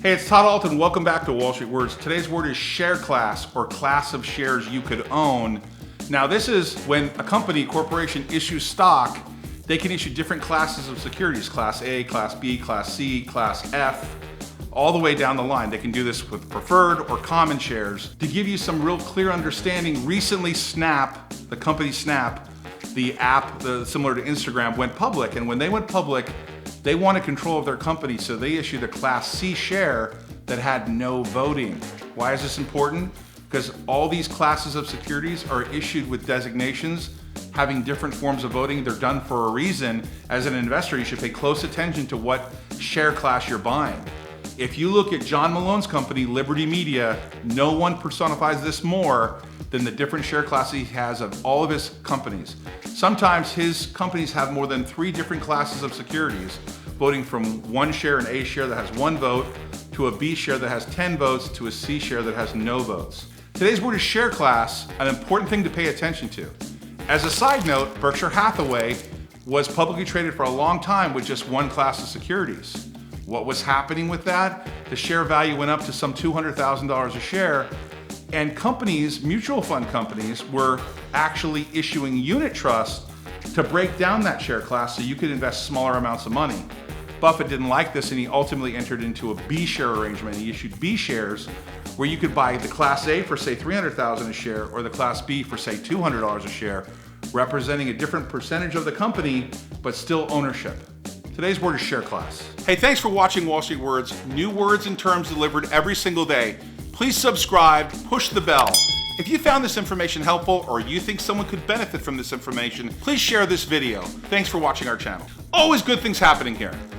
Hey, it's Todd Ault and welcome back to Wall Street Words. Today's word is share class, or class of shares you could own. Now this is when a company, corporation issues stock, they can issue different classes of securities, class A, class B, class C, class F, all the way down the line. They can do this with preferred or common shares. To give you some real clear understanding, recently Snap, the company Snap, the app similar to Instagram, went public, and when they went public, they wanted control of their company, so they issued a Class C share that had no voting. Why is this important? Because all these classes of securities are issued with designations having different forms of voting. They're done for a reason. As an investor, you should pay close attention to what share class you're buying. If you look at John Malone's company, Liberty Media, no one personifies this more than the different share classes he has of all of his companies. Sometimes his companies have more than 3 different classes of securities, voting from one share, an A share that has 1 vote, to a B share that has 10 votes, to a C share that has no votes. Today's word is share class, an important thing to pay attention to. As a side note, Berkshire Hathaway was publicly traded for a long time with just 1 class of securities. What was happening with that? The share value went up to some $200,000 a share, and companies, mutual fund companies, were actually issuing unit trusts to break down that share class so you could invest smaller amounts of money. Buffett didn't like this, and he ultimately entered into a B share arrangement. He issued B shares where you could buy the Class A for say $300,000 a share, or the Class B for say $200 a share, representing a different percentage of the company, but still ownership. Today's word is share class. Hey, thanks for watching Wall Street Words. New words and terms delivered every single day. Please subscribe, push the bell. If you found this information helpful, or you think someone could benefit from this information, please share this video. Thanks for watching our channel. Always good things happening here.